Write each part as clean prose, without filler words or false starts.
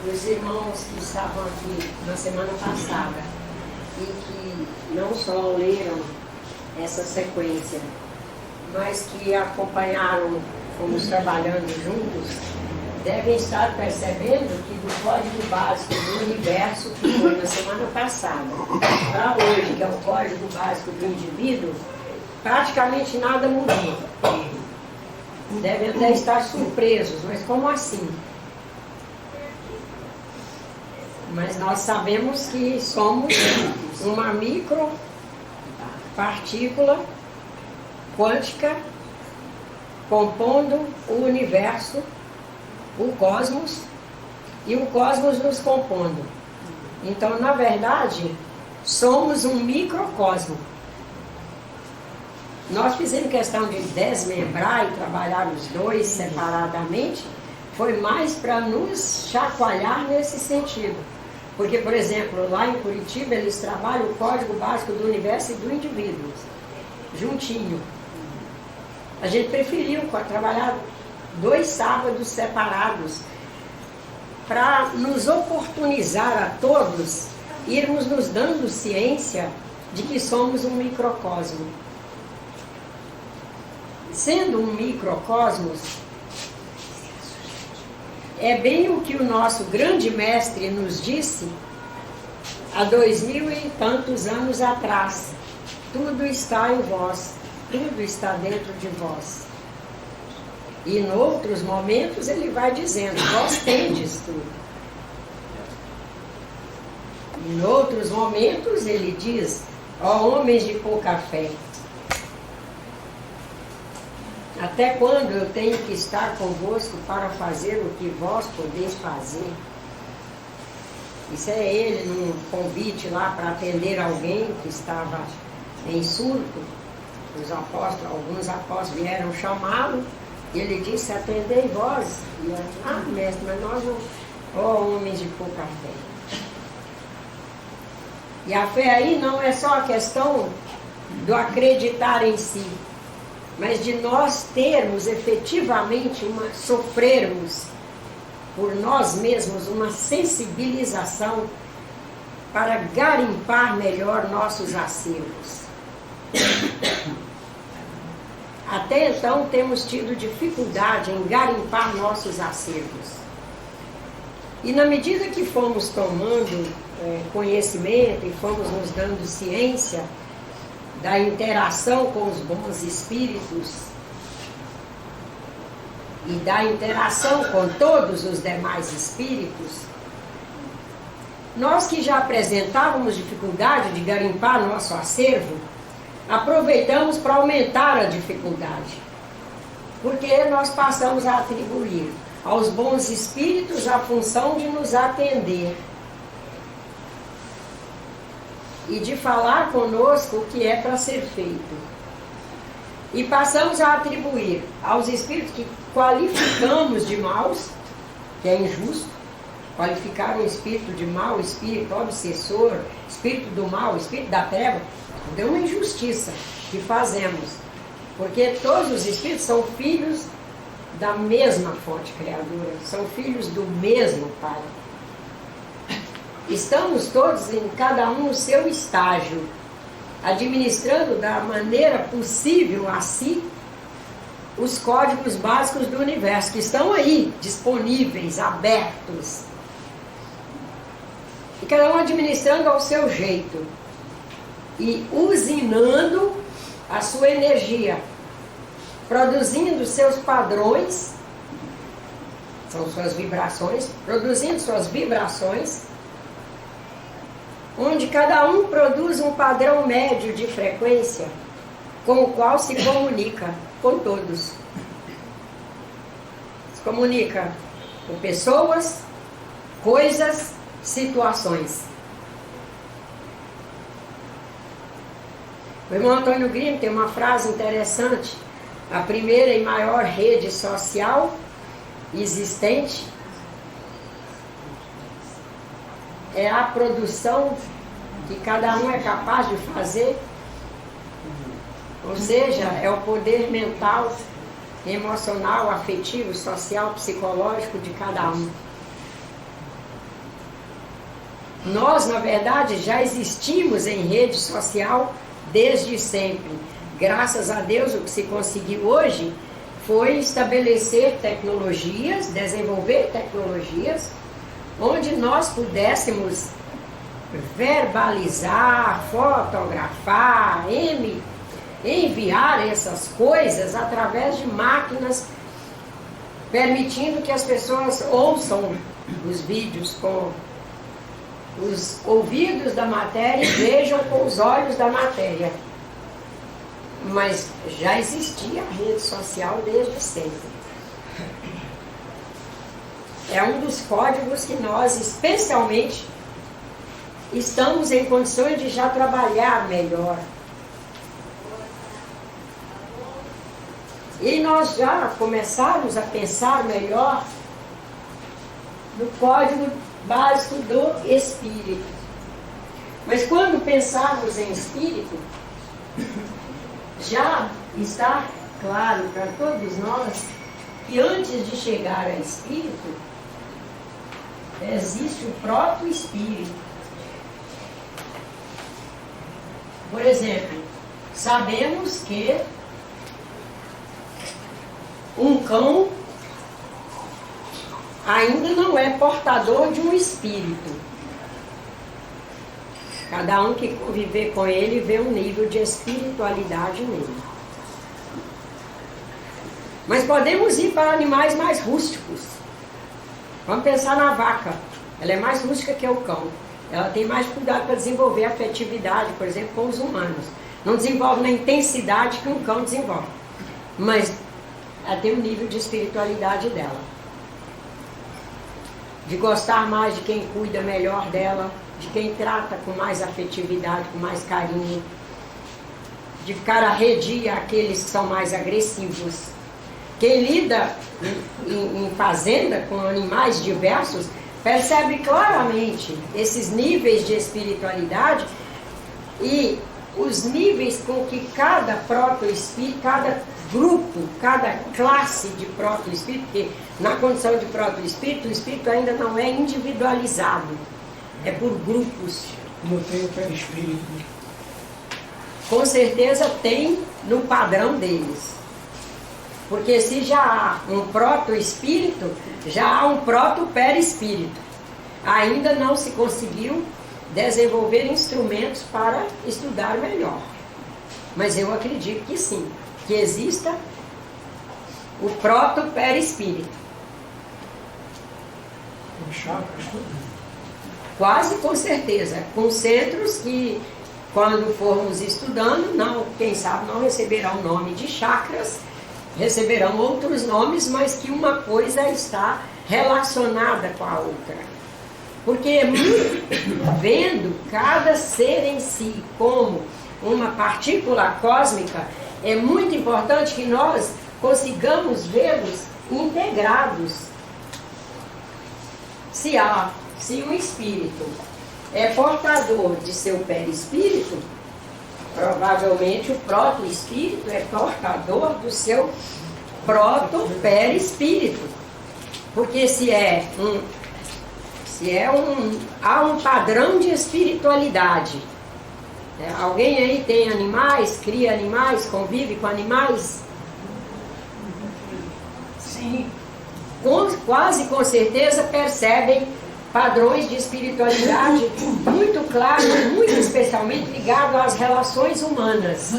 os irmãos que estavam aqui na semana passada e que não só leram essa sequência, mas que acompanharam, fomos trabalhando juntos, devem estar percebendo que do código básico do universo, que foi na semana passada, para hoje, que é o código básico do indivíduo, praticamente nada mudou. Devem até estar surpresos, mas como assim? Mas nós sabemos que somos uma micropartícula quântica compondo o universo, o cosmos, e o cosmos nos compondo. Então, na verdade, somos um microcosmo. Nós fizemos questão de desmembrar e trabalhar os dois separadamente, foi mais para nos chacoalhar nesse sentido. Porque, por exemplo, lá em Curitiba, eles trabalham o código básico do universo e do indivíduo, juntinho. A gente preferiu trabalhar 2 sábados separados, para nos oportunizar a todos, irmos nos dando ciência de que somos um microcosmo. Sendo um microcosmos, é bem o que o nosso grande mestre nos disse há 2000 e tantos anos atrás. Tudo está em vós, tudo está dentro de vós. E em outros momentos ele vai dizendo, vós tendes tudo. Em outros momentos ele diz, ó homens de pouca fé, até quando eu tenho que estar convosco para fazer o que vós podeis fazer? Isso é ele num convite lá para atender alguém que estava em surto. Os apóstolos, alguns apóstolos vieram chamá-lo, e ele disse, atendei vós. E eu, mestre, mas nós não, ó homens de pouca fé. E a fé aí não é só a questão do acreditar em si, mas de nós termos efetivamente sofrermos por nós mesmos uma sensibilização para garimpar melhor nossos acervos. Até então temos tido dificuldade em garimpar nossos acervos. E na medida que fomos tomando conhecimento e fomos nos dando ciência da interação com os bons espíritos e da interação com todos os demais espíritos, nós que já apresentávamos dificuldade de garimpar nosso acervo, aproveitamos para aumentar a dificuldade, porque nós passamos a atribuir aos bons espíritos a função de nos atender e de falar conosco o que é para ser feito. E passamos a atribuir aos espíritos que qualificamos de maus, que é injusto, qualificar um espírito de mau, espírito obsessor, espírito do mal, espírito da treva, é uma injustiça que fazemos, porque todos os espíritos são filhos da mesma fonte criadora, são filhos do mesmo Pai. Estamos todos, em cada um no seu estágio, administrando da maneira possível a si os códigos básicos do universo, que estão aí, disponíveis, abertos. E cada um administrando ao seu jeito. E usinando a sua energia, produzindo seus padrões, são suas vibrações, produzindo suas vibrações, onde cada um produz um padrão médio de frequência, com o qual se comunica com todos. Se comunica com pessoas, coisas, situações. O irmão Antônio Grimo tem uma frase interessante: a primeira e maior rede social existente é a produção que cada um é capaz de fazer, ou seja, é o poder mental, emocional, afetivo, social, psicológico de cada um. Nós, na verdade, já existimos em rede social desde sempre. Graças a Deus, o que se conseguiu hoje foi estabelecer tecnologias, desenvolver tecnologias, onde nós pudéssemos verbalizar, fotografar, enviar essas coisas através de máquinas, permitindo que as pessoas ouçam os vídeos com os ouvidos da matéria e vejam com os olhos da matéria. Mas já existia a rede social desde sempre. É um dos códigos que nós, especialmente, estamos em condições de já trabalhar melhor. E nós já começamos a pensar melhor no código básico do espírito. Mas quando pensarmos em espírito, já está claro para todos nós que antes de chegar a espírito, existe o próprio espírito. Por exemplo, sabemos que um cão ainda não é portador de um espírito. Cada um que conviver com ele vê um nível de espiritualidade nele. Mas podemos ir para animais mais rústicos. Vamos pensar na vaca. Ela é mais rústica que o cão. Ela tem mais cuidado para desenvolver afetividade, por exemplo, com os humanos. Não desenvolve na intensidade que um cão desenvolve. Mas ela tem um nível de espiritualidade dela. De gostar mais de quem cuida melhor dela, de quem trata com mais afetividade, com mais carinho, de ficar arredia àqueles que são mais agressivos. Quem lida em fazenda com animais diversos, percebe claramente esses níveis de espiritualidade e os níveis com que cada proto-espírito, cada grupo, cada classe de proto-espírito, porque na condição de proto-espírito, o espírito ainda não é individualizado, é por grupos. Não tem o perispírito. Com certeza tem no padrão deles. Porque se já há um proto-espírito, já há um proto-perispírito. Ainda não se conseguiu desenvolver instrumentos para estudar melhor. Mas eu acredito que sim, que exista o proto-perispírito. Com chakras, tudo. Quase com certeza, com centros que, quando formos estudando, não, quem sabe não receberão o nome de chakras, receberão outros nomes, mas que uma coisa está relacionada com a outra. Porque vendo cada ser em si como uma partícula cósmica, é muito importante que nós consigamos vê-los integrados. Se um espírito é portador de seu perispírito, provavelmente o proto-espírito é portador do seu proto-perispírito. Porque há um padrão de espiritualidade. Alguém aí tem animais, cria animais, convive com animais? Sim. Quase com certeza percebem padrões de espiritualidade muito claros, muito especialmente ligados às relações humanas.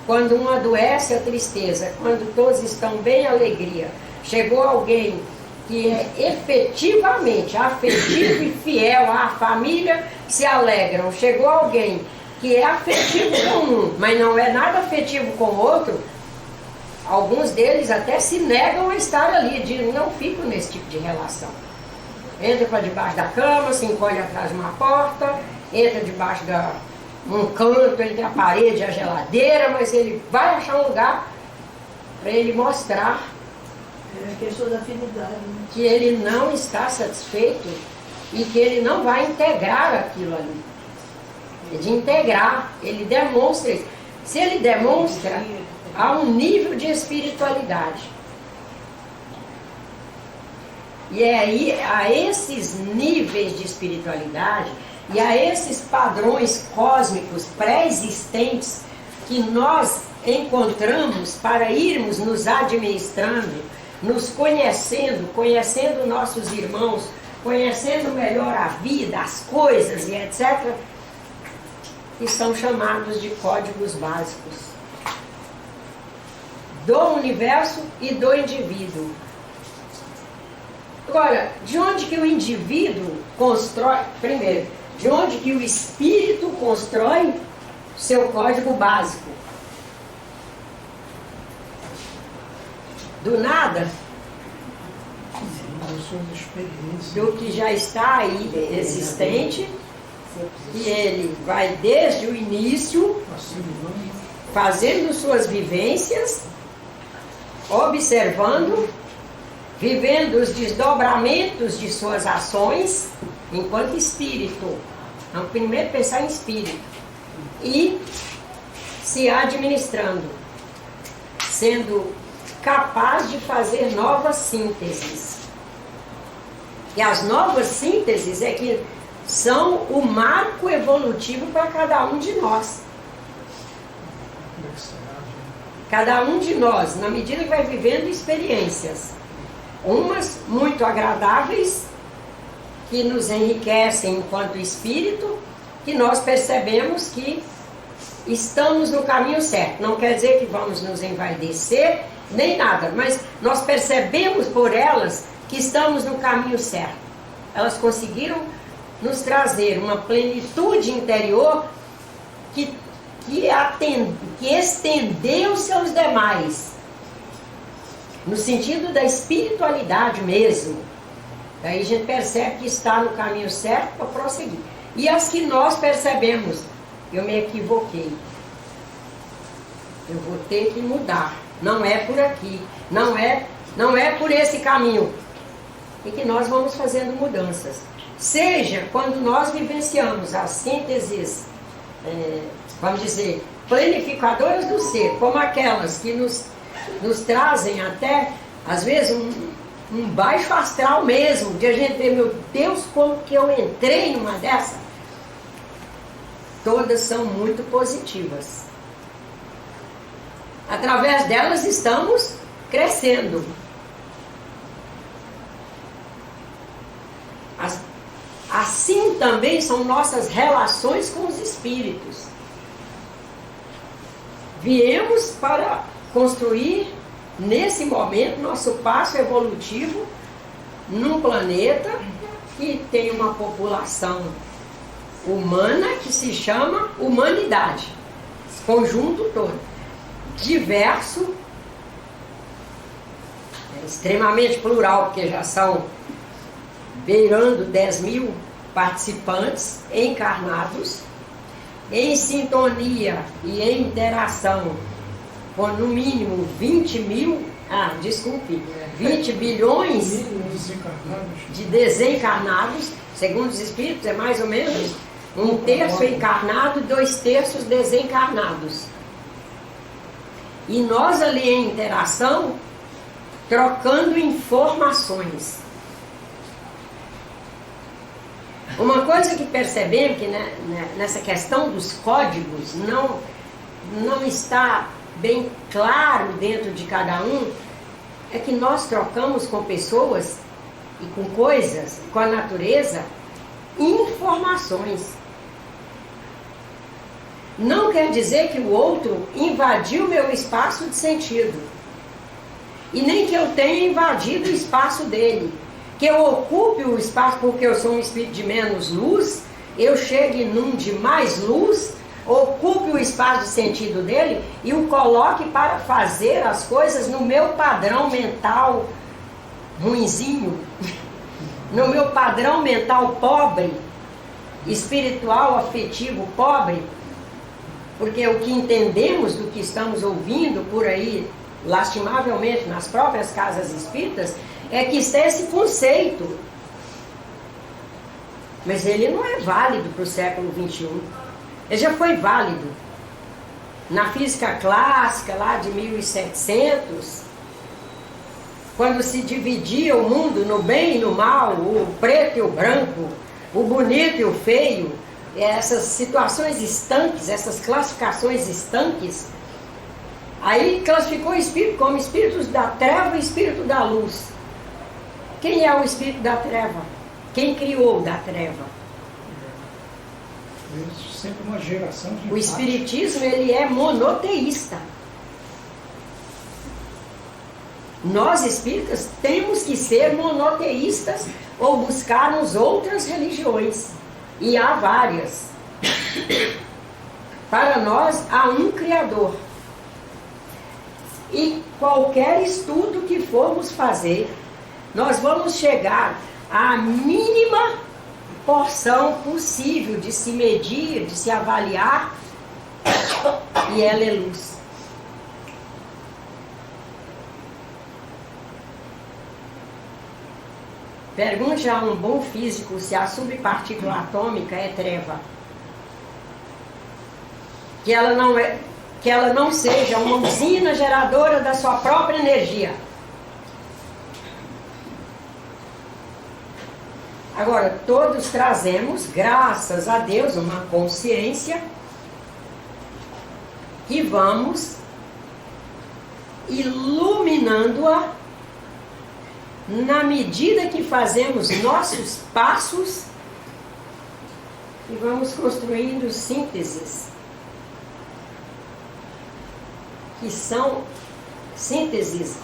Quando um adoece, a tristeza. Quando todos estão bem, a alegria. Chegou alguém que é efetivamente afetivo e fiel à família, se alegram. Chegou alguém que é afetivo com um, mas não é nada afetivo com o outro, alguns deles até se negam a estar ali, dizem, não fico nesse tipo de relação. Entra para debaixo da cama, se encolhe atrás de uma porta, entra debaixo de um canto entre a parede e a geladeira, mas ele vai achar um lugar para ele mostrar É questão da afinidade, né? que ele não está satisfeito e que ele não vai integrar aquilo ali. É de integrar, ele demonstra isso. Se ele demonstra, há um nível de espiritualidade. E é aí, a esses níveis de espiritualidade e a esses padrões cósmicos pré-existentes que nós encontramos para irmos nos administrando, nos conhecendo, conhecendo nossos irmãos, conhecendo melhor a vida, as coisas e etc., que são chamados de códigos básicos do universo e do indivíduo. Agora, de onde que o indivíduo constrói, primeiro, de onde que o espírito constrói seu código básico? Do nada? Das suas experiências. Do que já está aí existente, e ele vai desde o início, Assimilando. fazendo suas vivências, observando, vivendo os desdobramentos de suas ações enquanto espírito. Então, primeiro pensar em espírito e se administrando, sendo capaz de fazer novas sínteses. E as novas sínteses é que são o marco evolutivo para cada um de nós. Cada um de nós, na medida que vai vivendo experiências, umas muito agradáveis, que nos enriquecem enquanto espírito, que nós percebemos que estamos no caminho certo. Não quer dizer que vamos nos envaidecer, nem nada, mas nós percebemos por elas que estamos no caminho certo. Elas conseguiram nos trazer uma plenitude interior que estendeu-se aos demais, no sentido da espiritualidade mesmo. Daí a gente percebe que está no caminho certo para prosseguir. E as que nós percebemos, eu me equivoquei, eu vou ter que mudar, não é por aqui, não é por esse caminho, e que nós vamos fazendo mudanças. Seja quando nós vivenciamos as sínteses, vamos dizer, planificadoras do ser, como aquelas que nos trazem até, às vezes, um baixo astral mesmo, de a gente ver, meu Deus, como que eu entrei numa dessa. Todas são muito positivas. Através delas estamos crescendo. Assim também são nossas relações com os espíritos. Viemos para construir, nesse momento, nosso passo evolutivo num planeta que tem uma população humana que se chama humanidade, esse conjunto todo, diverso, extremamente plural, porque já são beirando 10 mil participantes encarnados, em sintonia e em interação com no mínimo 20 bilhões de desencarnados, segundo os espíritos, é mais ou menos 1/3 encarnado e 2/3 desencarnados. E nós ali em interação, trocando informações. Uma coisa que percebemos que nessa questão dos códigos não está bem claro dentro de cada um, é que nós trocamos com pessoas e com coisas, com a natureza, informações. Não quer dizer que o outro invadiu meu espaço de sentido. E nem que eu tenha invadido o espaço dele. Que eu ocupe o espaço porque eu sou um espírito de menos luz, eu chegue num de mais luz, ocupe o espaço de sentido dele e o coloque para fazer as coisas no meu padrão mental ruinzinho, no meu padrão mental pobre, espiritual, afetivo pobre, porque o que entendemos do que estamos ouvindo por aí, lastimavelmente nas próprias casas espíritas, é que está esse conceito, mas ele não é válido para o século XXI. Ele já foi válido na física clássica lá de 1700, quando se dividia o mundo no bem e no mal, o preto e o branco, o bonito e o feio, essas situações estanques, essas classificações estanques, aí classificou o espírito como espíritos da treva e espírito da luz. Quem é o espírito da treva? Quem criou da treva? Sempre uma geração de O espiritismo, ele é monoteísta. Nós espíritas temos que ser monoteístas ou buscarmos outras religiões. E há várias. Para nós há um Criador. E qualquer estudo que formos fazer, nós vamos chegar à mínima porção possível de se medir, de se avaliar, e ela é luz. Pergunte a um bom físico se a subpartícula atômica é treva. Que ela não seja uma usina geradora da sua própria energia. Agora, todos trazemos, graças a Deus, uma consciência que vamos iluminando-a na medida que fazemos nossos passos e vamos construindo sínteses, que são sínteses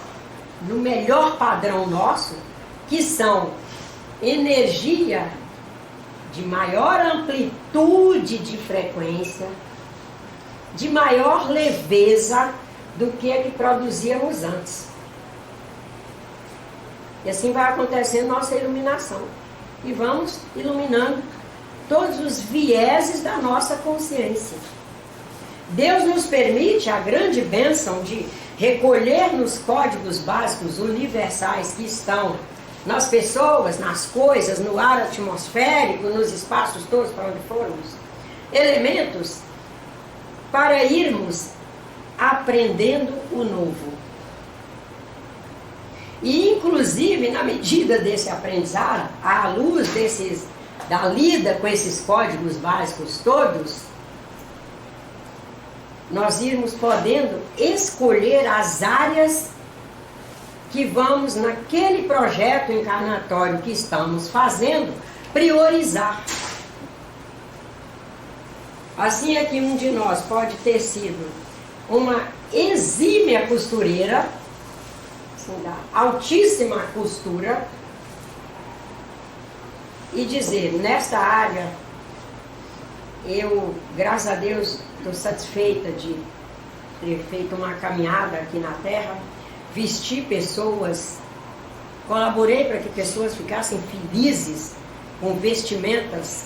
no melhor padrão nosso, que são energia de maior amplitude de frequência, de maior leveza do que a que produzíamos antes. E assim vai acontecendo nossa iluminação. E vamos iluminando todos os vieses da nossa consciência. Deus nos permite a grande bênção de recolher nos códigos básicos universais que estão nas pessoas, nas coisas, no ar atmosférico, nos espaços todos para onde formos, elementos para irmos aprendendo o novo. E inclusive na medida desse aprendizado, à luz da lida com esses códigos básicos todos, nós irmos podendo escolher as áreas que vamos, naquele projeto encarnatório que estamos fazendo, priorizar. Assim é que um de nós pode ter sido uma exímia costureira, assim, da altíssima costura, e dizer, nesta área, eu, graças a Deus, estou satisfeita de ter feito uma caminhada aqui na Terra, vestir pessoas, colaborei para que pessoas ficassem felizes com vestimentas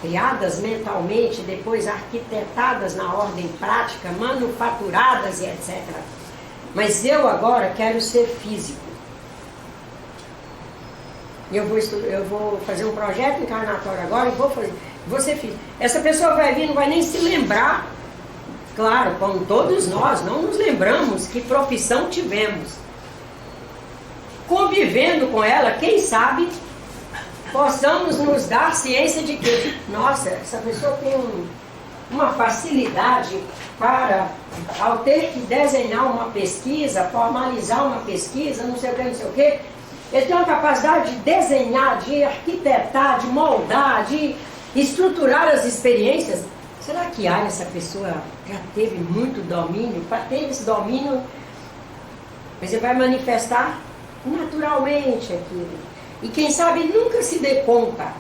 criadas mentalmente, depois arquitetadas na ordem prática, manufaturadas e etc. Mas eu agora quero ser físico. Eu vou fazer um projeto encarnatório agora e vou ser físico. Essa pessoa vai vir, não vai nem se lembrar. Claro, como todos nós, não nos lembramos que profissão tivemos. Convivendo com ela, quem sabe, possamos nos dar ciência de que, nossa, essa pessoa tem uma facilidade para, ao ter que desenhar uma pesquisa, formalizar uma pesquisa, não sei o que, não sei o que, ele tem uma capacidade de desenhar, de arquitetar, de moldar, de estruturar as experiências. Será que essa pessoa já teve muito domínio? Para ter esse domínio, você vai manifestar naturalmente aquilo. E quem sabe nunca se dê conta.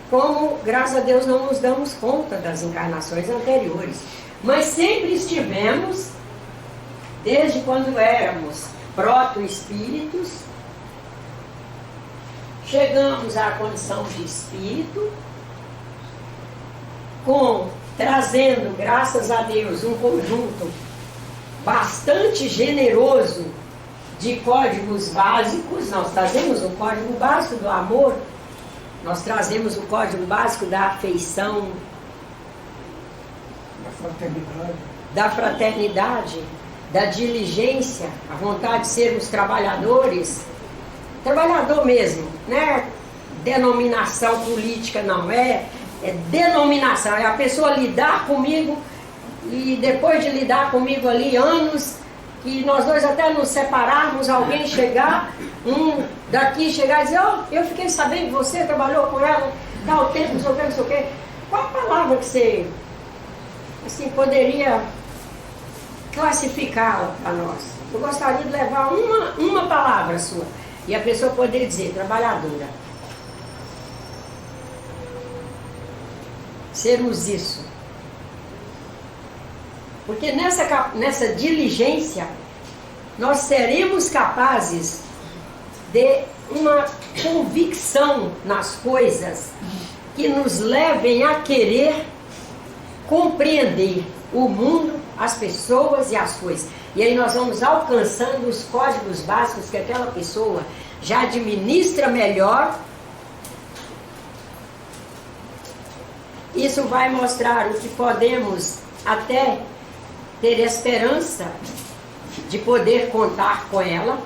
Como, graças a Deus, não nos damos conta das encarnações anteriores. Mas sempre estivemos, desde quando éramos proto-espíritos, chegamos à condição de espírito, trazendo, graças a Deus, um conjunto bastante generoso de códigos básicos. Nós trazemos o código básico do amor, nós trazemos o código básico da afeição, da fraternidade. da fraternidade, da diligência, a vontade de sermos trabalhadores, trabalhador mesmo, né? Denominação política não é denominação, é a pessoa lidar comigo e depois de lidar comigo ali anos, que nós dois até nos separarmos, alguém chegar, um daqui chegar e dizer, eu fiquei sabendo que você trabalhou com ela, tal tempo, não sei o que, não sei o que. Qual a palavra que você assim, poderia classificá-la para nós? Eu gostaria de levar uma palavra sua, e a pessoa poderia dizer, trabalhadora. Sermos isso. Porque nessa diligência, nós seremos capazes de uma convicção nas coisas que nos levem a querer compreender o mundo, as pessoas e as coisas. E aí nós vamos alcançando os códigos básicos que aquela pessoa já administra melhor. Isso vai mostrar o que podemos até ter esperança de poder contar com ela.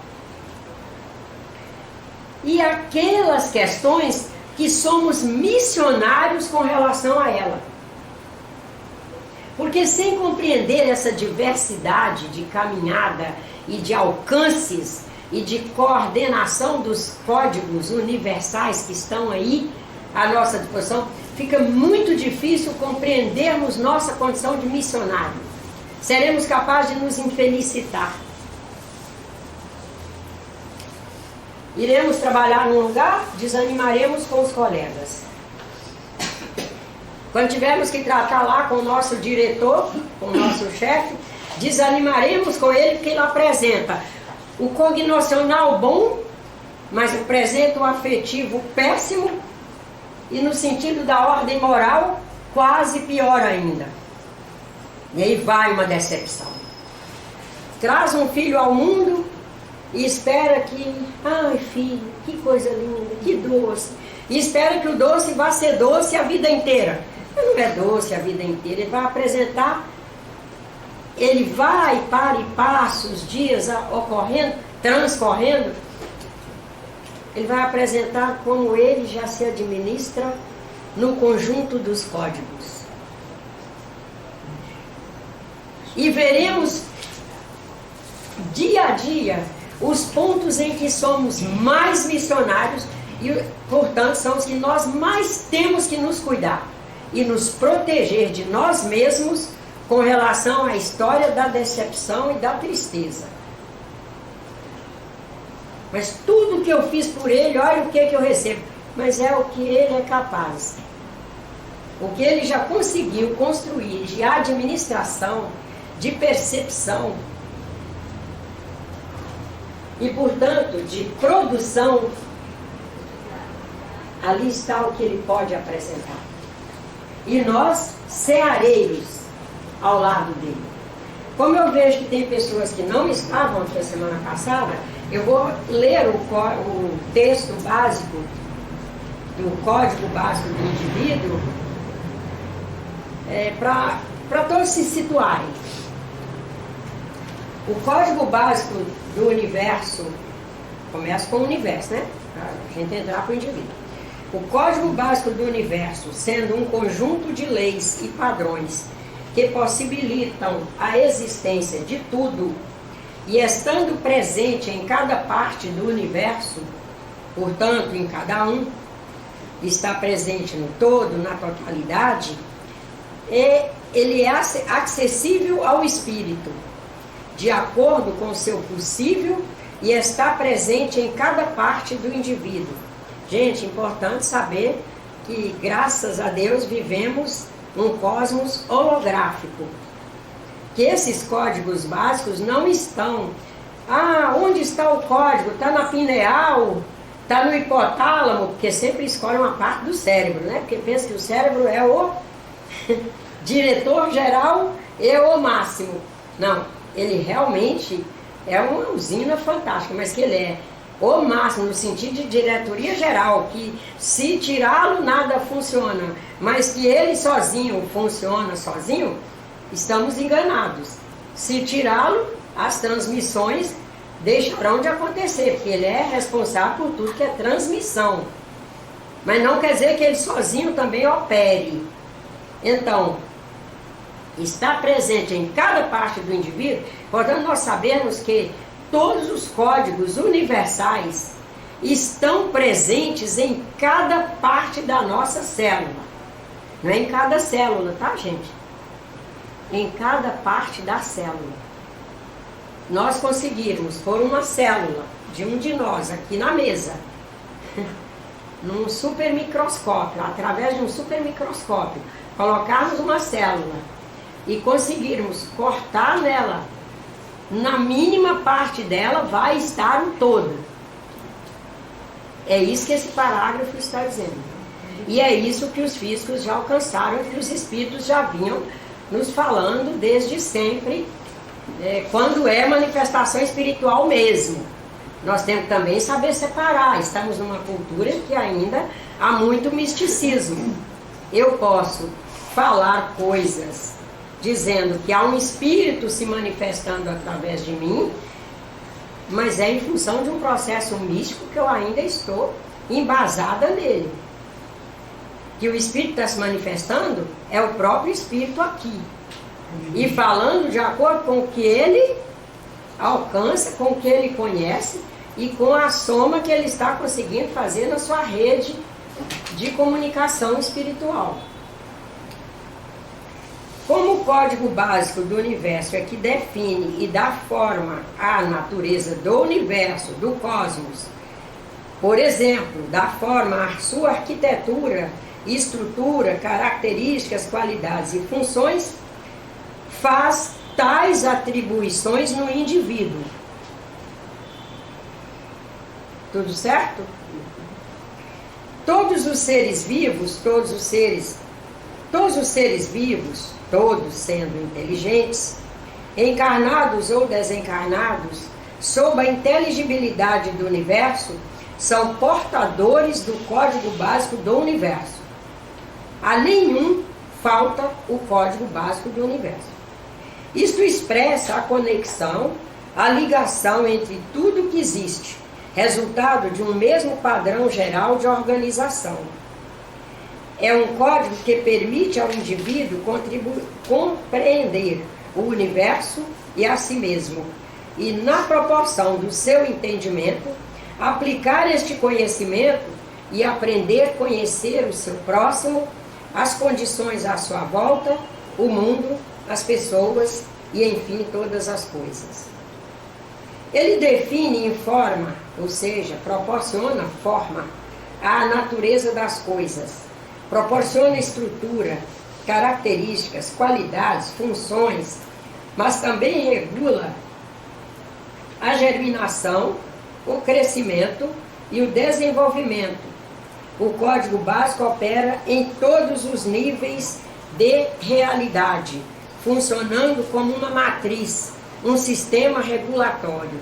E aquelas questões que somos missionários com relação a ela. Porque sem compreender essa diversidade de caminhada e de alcances e de coordenação dos códigos universais que estão aí à nossa disposição, fica muito difícil compreendermos nossa condição de missionário. Seremos capazes de nos infelicitar. Iremos trabalhar num lugar, desanimaremos com os colegas. Quando tivermos que tratar lá com o nosso diretor, com o nosso chefe, desanimaremos com ele porque ele apresenta o cognoscional bom, mas apresenta o afetivo péssimo e no sentido da ordem moral, quase pior ainda. E aí vai uma decepção. Traz um filho ao mundo e espera que, ai filho, que coisa linda, que doce. E espera que o doce vá ser doce a vida inteira. Mas não é doce a vida inteira, ele vai apresentar, ele vai para e passa os dias ocorrendo, transcorrendo, ele vai apresentar como ele já se administra no conjunto dos códigos. E veremos dia a dia os pontos em que somos mais missionários e, portanto, são os que nós mais temos que nos cuidar e nos proteger de nós mesmos com relação à história da decepção e da tristeza. Mas tudo que eu fiz por ele, olha o que eu recebo. Mas é o que ele é capaz. O que ele já conseguiu construir de administração, de percepção e, portanto, de produção, ali está o que ele pode apresentar. E nós, ceareiros, ao lado dele. Como eu vejo que tem pessoas que não estavam aqui a semana passada, eu vou ler o texto básico, do código básico do indivíduo, para todos se situarem. O código básico do universo, começa com o universo, né? Para a gente entrar para o indivíduo. O código básico do universo, sendo um conjunto de leis e padrões que possibilitam a existência de tudo e estando presente em cada parte do universo, portanto, em cada um, está presente no todo, na totalidade, ele é acessível ao espírito, de acordo com o seu possível, e está presente em cada parte do indivíduo. Gente, importante saber que, graças a Deus, vivemos um cosmos holográfico. Que esses códigos básicos não estão... onde está o código? Está na pineal? Está no hipotálamo? Porque sempre escolhem uma parte do cérebro, né? Porque pensa que o cérebro é o diretor geral e o máximo. Não, ele realmente é uma usina fantástica, mas que ele é o máximo no sentido de diretoria geral, que se tirá-lo nada funciona, mas que ele sozinho funciona sozinho, estamos enganados. Se tirá-lo, as transmissões deixarão de acontecer, porque ele é responsável por tudo que é transmissão. Mas não quer dizer que ele sozinho também opere. Então, está presente em cada parte do indivíduo, portanto nós sabemos que todos os códigos universais estão presentes em cada parte da nossa célula. Não é em cada célula, tá, gente? Em cada parte da célula. Nós conseguirmos pôr uma célula de um de nós aqui na mesa, num super microscópio, através de um super microscópio, colocarmos uma célula e conseguirmos cortar nela, na mínima parte dela vai estar o todo. É isso que esse parágrafo está dizendo. E é isso que os físicos já alcançaram, que os espíritos já vinham nos falando desde sempre, quando é manifestação espiritual mesmo. Nós temos que também saber separar. Estamos numa cultura que ainda há muito misticismo. Eu posso falar coisas dizendo que há um espírito se manifestando através de mim, mas é em função de um processo místico que eu ainda estou embasada nele. Que o espírito está se manifestando é o próprio espírito aqui. E falando de acordo com o que ele alcança, com o que ele conhece e com a soma que ele está conseguindo fazer na sua rede de comunicação espiritual. Como o código básico do universo é que define e dá forma à natureza do universo, do cosmos, por exemplo, dá forma à sua arquitetura, estrutura, características, qualidades e funções, faz tais atribuições no indivíduo. Tudo certo? Todos os seres vivos, todos sendo inteligentes, encarnados ou desencarnados, sob a inteligibilidade do universo, são portadores do código básico do universo. A nenhum falta o código básico do universo. Isto expressa a conexão, a ligação entre tudo que existe, resultado de um mesmo padrão geral de organização. É um código que permite ao indivíduo compreender o universo e a si mesmo, e na proporção do seu entendimento, aplicar este conhecimento e aprender a conhecer o seu próximo, as condições à sua volta, o mundo, as pessoas e, enfim, todas as coisas. Ele define e informa, ou seja, proporciona forma à natureza das coisas, proporciona estrutura, características, qualidades, funções, mas também regula a germinação, o crescimento e o desenvolvimento. O código básico opera em todos os níveis de realidade, funcionando como uma matriz, um sistema regulatório.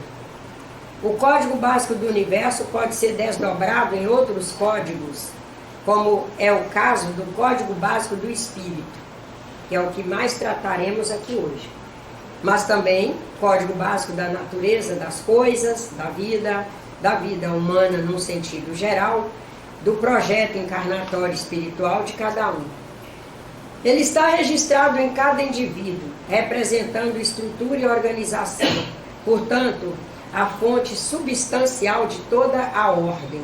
O código básico do universo pode ser desdobrado em outros códigos, como é o caso do código básico do espírito, que é o que mais trataremos aqui hoje. Mas também código básico da natureza das coisas, da vida humana num sentido geral, do projeto encarnatório espiritual de cada um. Ele está registrado em cada indivíduo, representando estrutura e organização, portanto, a fonte substancial de toda a ordem.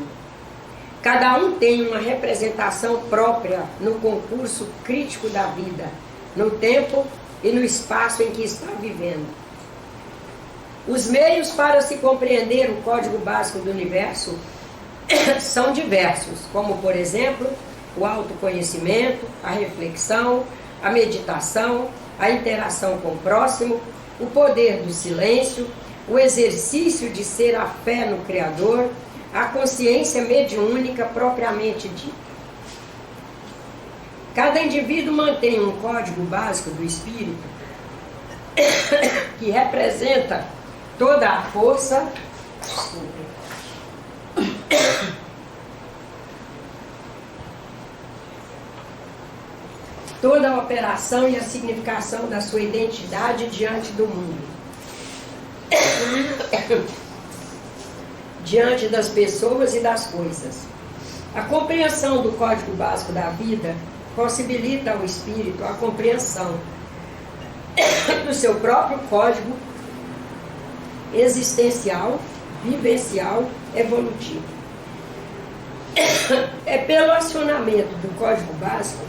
Cada um tem uma representação própria no concurso crítico da vida, no tempo e no espaço em que está vivendo. Os meios para se compreender o código básico do universo são diversos, como, por exemplo, o autoconhecimento, a reflexão, a meditação, a interação com o próximo, o poder do silêncio, o exercício de ser a fé no Criador, a consciência mediúnica propriamente dita. Cada indivíduo mantém um código básico do espírito que representa toda a força toda a operação e a significação da sua identidade diante do mundo. Diante das pessoas e das coisas. A compreensão do código básico da vida possibilita ao espírito a compreensão do seu próprio código existencial, vivencial, evolutivo. É pelo acionamento do código básico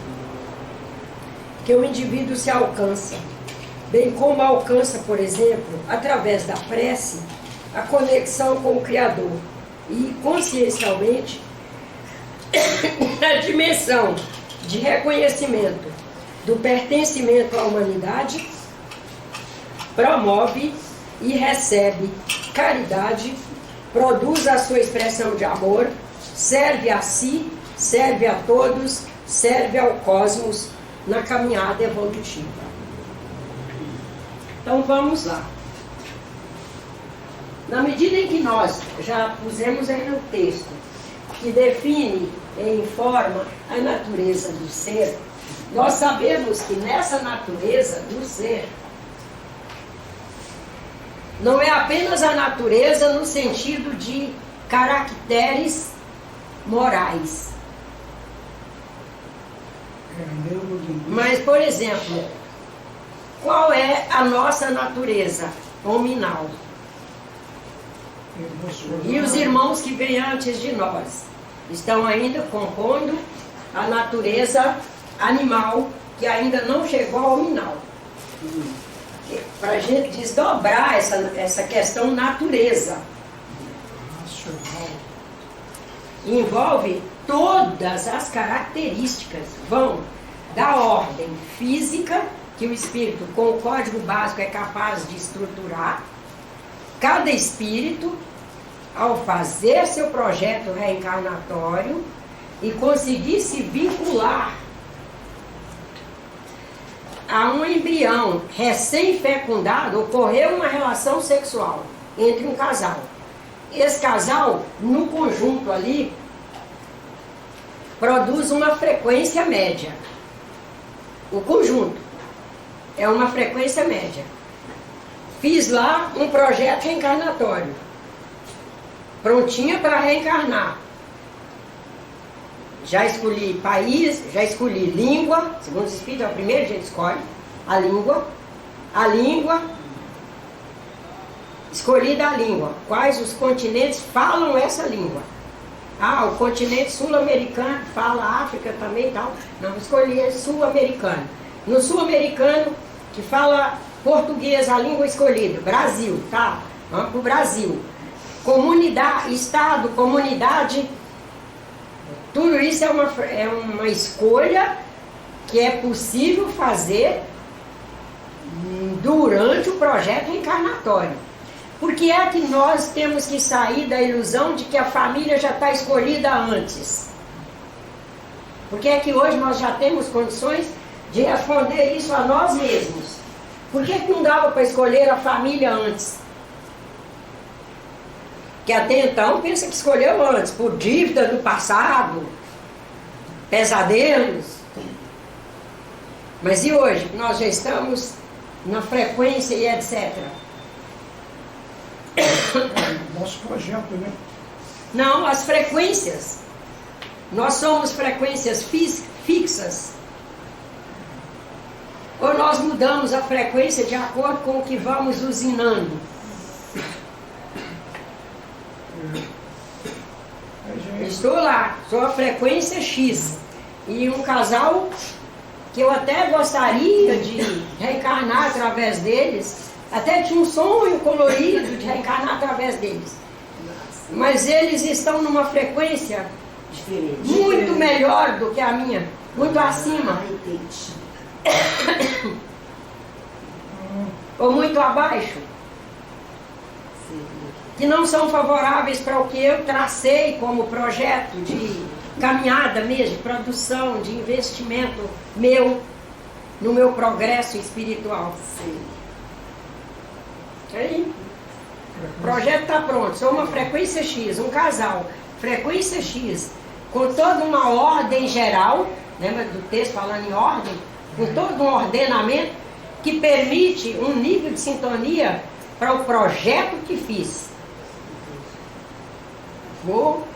que o indivíduo se alcança, bem como alcança, por exemplo, através da prece, a conexão com o Criador e, consciencialmente, a dimensão de reconhecimento do pertencimento à humanidade, promove e recebe caridade, produz a sua expressão de amor, serve a si, serve a todos, serve ao cosmos na caminhada evolutiva. Então vamos lá. Na medida em que nós já pusemos aí no texto, que define e informa a natureza do ser, nós sabemos que nessa natureza do ser, não é apenas a natureza no sentido de caracteres morais. Mas, por exemplo, qual é a nossa natureza nominal? E os irmãos que vêm antes de nós estão ainda compondo a natureza animal, que ainda não chegou ao nominal. Para a gente desdobrar essa questão natureza, envolve todas as características, vão da ordem física, que o espírito com o código básico é capaz de estruturar. Cada espírito, ao fazer seu projeto reencarnatório e conseguir se vincular a um embrião recém-fecundado, ocorreu uma relação sexual entre um casal. Esse casal, no conjunto ali, produz uma frequência média. O conjunto é uma frequência média. Fiz lá um projeto reencarnatório, prontinha para reencarnar. Já escolhi país, já escolhi língua, segundo os espíritos, é o primeiro que a gente escolhe, a língua, escolhi da língua, quais os continentes falam essa língua. Ah, o continente sul-americano fala África também e tal. Não, escolhi sul-americano. No sul-americano, que fala português, a língua escolhida, Brasil, tá? Vamos para o Brasil. Comunidade, estado, comunidade, tudo isso é uma escolha que é possível fazer durante o projeto reencarnatório. Por que é que nós temos que sair da ilusão de que a família já está escolhida antes? Por que é que hoje nós já temos condições de responder isso a nós mesmos? Por que não dava para escolher a família antes? Que até então pensa que escolheu antes, por dívida do passado, pesadelos. Mas e hoje? Nós já estamos na frequência e etc. Nosso projeto, né? Não, as frequências. Nós somos frequências fixas. Ou nós mudamos a frequência de acordo com o que vamos usinando. Estou lá, sou a frequência X. E um casal que eu até gostaria de reencarnar através deles, até tinha um sonho colorido de reencarnar através deles. Mas eles estão numa frequência muito melhor do que a minha, muito acima. Ou muito abaixo. Que não são favoráveis para o que eu tracei como projeto de caminhada mesmo, de produção, de investimento meu, no meu progresso espiritual. Aí, o projeto está pronto, sou uma frequência X, um casal, frequência X, com toda uma ordem geral, lembra do texto falando em ordem? com todo um ordenamento que permite um nível de sintonia para o projeto que fiz. Vou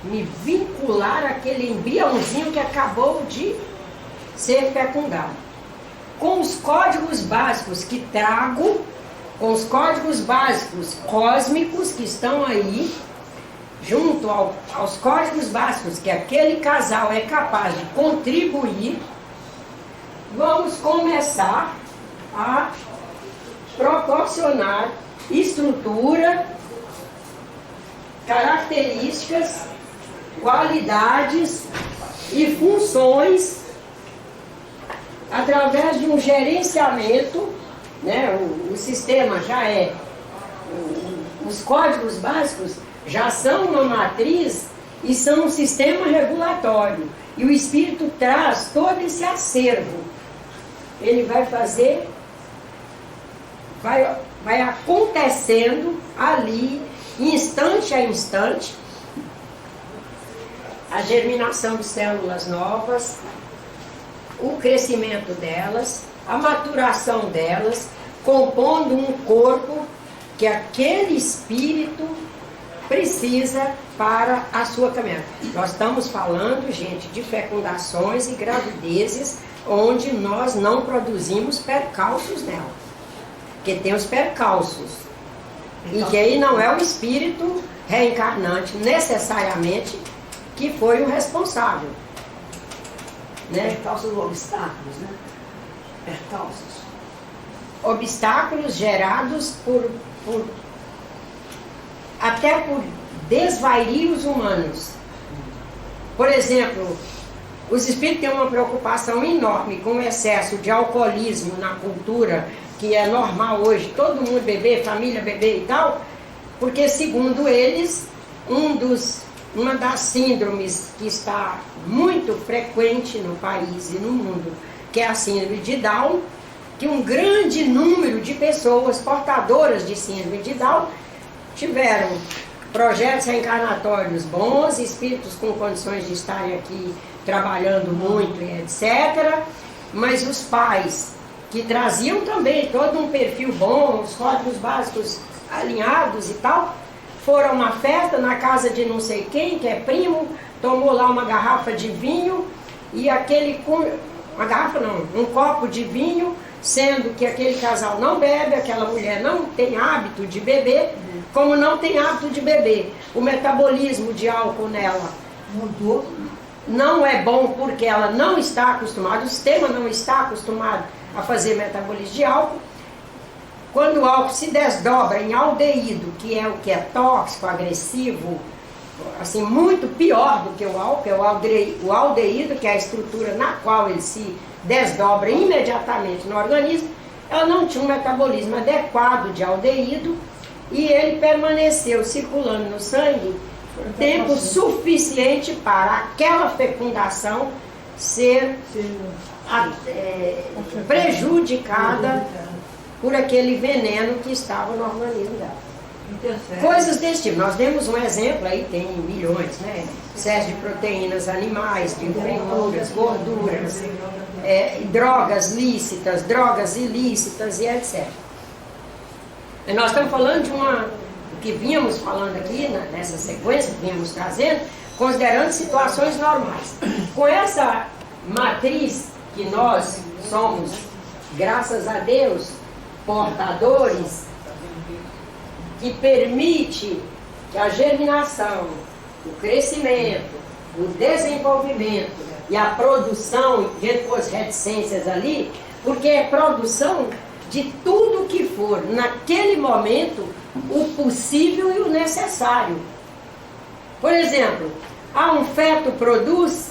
me vincular àquele embriãozinho que acabou de ser fecundado. Com os códigos básicos que trago, com os códigos básicos cósmicos que estão aí, junto aos códigos básicos que aquele casal é capaz de contribuir, vamos começar a proporcionar estrutura, características, qualidades e funções através de um gerenciamento, né? O sistema já é, os códigos básicos já são uma matriz e são um sistema regulatório. E o Espírito traz todo esse acervo. Ele vai fazer, vai acontecendo ali, instante a instante, a germinação de células novas, o crescimento delas, a maturação delas, compondo um corpo que aquele espírito precisa para a sua caminhada. Nós estamos falando, gente, de fecundações e gravidezes onde nós não produzimos percalços nela. Porque tem os percalços. E que aí não é o espírito reencarnante necessariamente que foi o responsável. Né? Percalços ou obstáculos, né? Percalços. Obstáculos gerados até por desvarios humanos. Por exemplo, os espíritos têm uma preocupação enorme com o excesso de alcoolismo na cultura, que é normal hoje, todo mundo beber, família beber e tal, porque segundo eles, uma das síndromes que está muito frequente no país e no mundo, que é a síndrome de Down, que um grande número de pessoas portadoras de síndrome de Down tiveram projetos reencarnatórios bons, espíritos com condições de estarem aqui trabalhando muito e etc. Mas os pais, que traziam também todo um perfil bom, os códigos básicos alinhados e tal, foram a uma festa na casa de não sei quem, que é primo, tomou lá uma garrafa de vinho, e uma garrafa não, um copo de vinho, sendo que aquele casal não bebe, aquela mulher não tem hábito de beber, como não tem hábito de beber. O metabolismo de álcool nela mudou. Não é bom porque ela não está acostumada, o sistema não está acostumado a fazer metabolismo de álcool. Quando o álcool se desdobra em aldeído, que é o que é tóxico, agressivo, assim, muito pior do que o álcool, é o aldeído, que é a estrutura na qual ele se desdobra imediatamente no organismo, ela não tinha um metabolismo adequado de aldeído e ele permaneceu circulando no sangue tempo suficiente para aquela fecundação ser prejudicada por aquele veneno que estava no organismo dela. Coisas desse tipo. Nós demos um exemplo aí, tem milhões, né? Excesso de proteínas animais, de frituras, gorduras, drogas lícitas, drogas ilícitas e etc. E nós estamos falando de o que vínhamos falando aqui, nessa sequência, que vínhamos trazendo, considerando situações normais. Com essa matriz que nós somos, graças a Deus, portadores, que permite que a germinação, o crescimento, o desenvolvimento e a produção, dentro das reticências ali, porque é produção de tudo que for, naquele momento, o possível e o necessário. Por exemplo, um feto produz,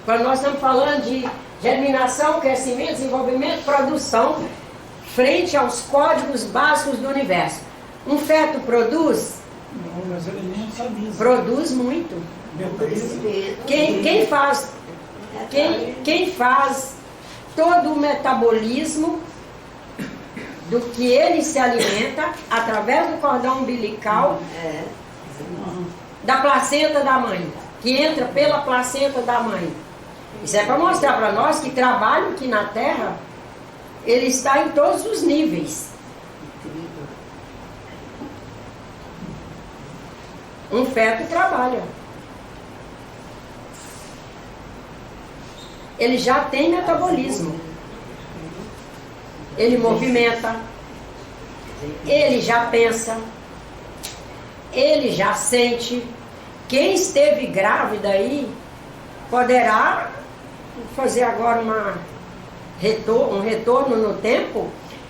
quando nós estamos falando de germinação, crescimento, desenvolvimento, produção, frente aos códigos básicos do universo. Um feto produz? Não, mas ele nem sabia. Produz muito. Quem faz todo o metabolismo do que ele se alimenta através do cordão umbilical da placenta da mãe, que entra pela placenta da mãe. Isso é para mostrar para nós que trabalho aqui na Terra, ele está em todos os níveis. Um feto trabalha. Ele já tem metabolismo. Ele movimenta. Ele já pensa. Ele já sente. Quem esteve grávida aí poderá fazer agora um retorno no tempo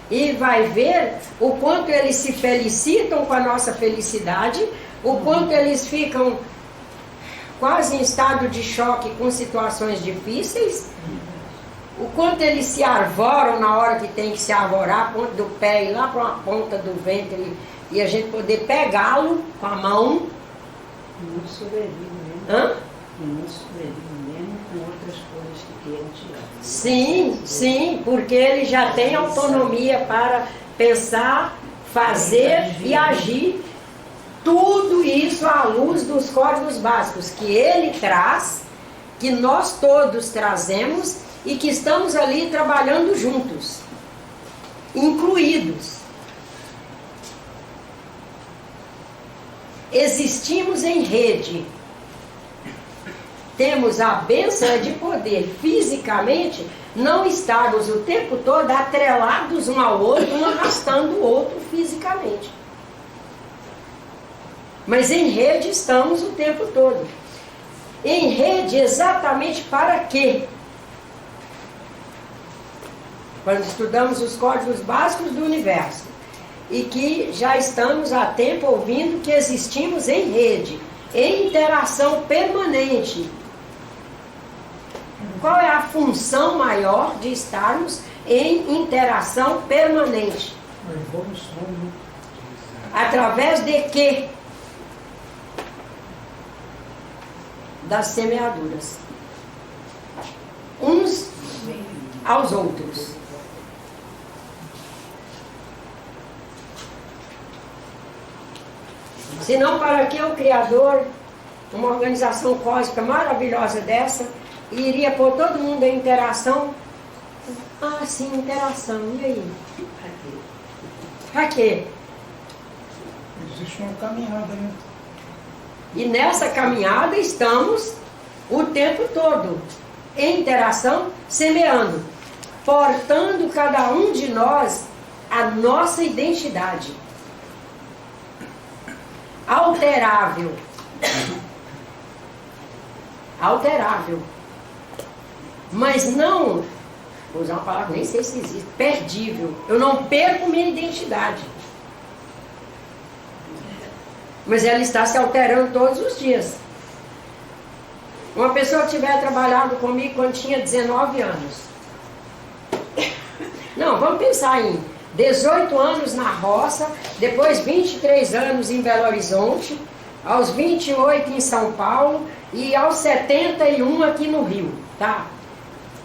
e vai ver o quanto eles se felicitam com a nossa felicidade, o quanto eles ficam quase em estado de choque com situações difíceis, o quanto eles se arvoram na hora que tem que se arvorar, a ponta do pé ir lá para uma ponta do ventre e a gente poder pegá-lo com a mão. Não sobrevive mesmo. Hã? E não sobrevive mesmo com outras coisas que queiram tirar. Sim, sim, porque ele já tem autonomia para pensar, fazer e agir. Tudo isso à luz dos códigos básicos que ele traz, que nós todos trazemos e que estamos ali trabalhando juntos, incluídos. Existimos em rede. Temos a bênção de poder fisicamente não estarmos o tempo todo atrelados um ao outro, um arrastando o outro fisicamente. Mas em rede estamos o tempo todo. Em rede exatamente para quê? Quando estudamos os códigos básicos do universo e que já estamos há tempo ouvindo que existimos em rede, em interação permanente. Qual é a função maior de estarmos em interação permanente? A evolução, né? Através de quê? Das semeaduras. Uns aos outros. Senão, para que o Criador, uma organização cósmica maravilhosa dessa, iria pôr todo mundo em interação? Ah, sim, interação. E aí? Para quê? Existe uma caminhada, né? E nessa caminhada estamos o tempo todo em interação, semeando, portando cada um de nós a nossa identidade. Alterável. Alterável. Mas não, vou usar uma palavra, nem sei se existe, perdível. Eu não perco minha identidade. Mas ela está se alterando todos os dias. Uma pessoa que tiver trabalhado comigo quando tinha 19 anos. Não, vamos pensar em 18 anos na roça, depois 23 anos em Belo Horizonte, aos 28 em São Paulo e aos 71 aqui no Rio, tá?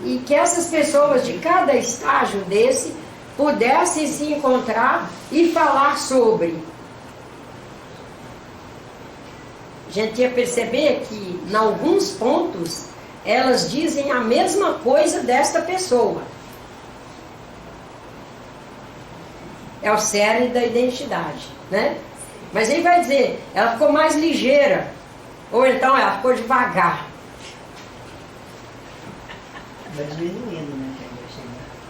E que essas pessoas de cada estágio desse pudessem se encontrar e falar sobre. A gente ia perceber que, em alguns pontos, elas dizem a mesma coisa desta pessoa. É o cerne da identidade, né? Mas ele vai dizer, ela ficou mais ligeira, ou então ela ficou devagar. Vai diminuindo,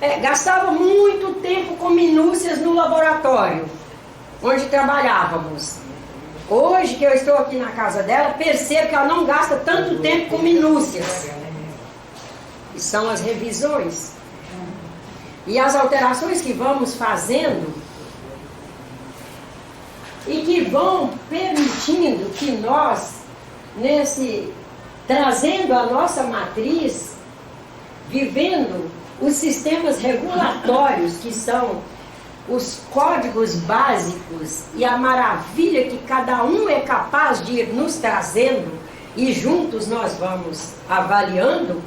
né? Gastava muito tempo com minúcias no laboratório, onde trabalhávamos. Hoje que eu estou aqui na casa dela, percebo que ela não gasta tanto tempo com minúcias. E são as revisões. E as alterações que vamos fazendo e que vão permitindo que nós, trazendo a nossa matriz, vivendo os sistemas regulatórios que são os códigos básicos e a maravilha que cada um é capaz de ir nos trazendo e juntos nós vamos avaliando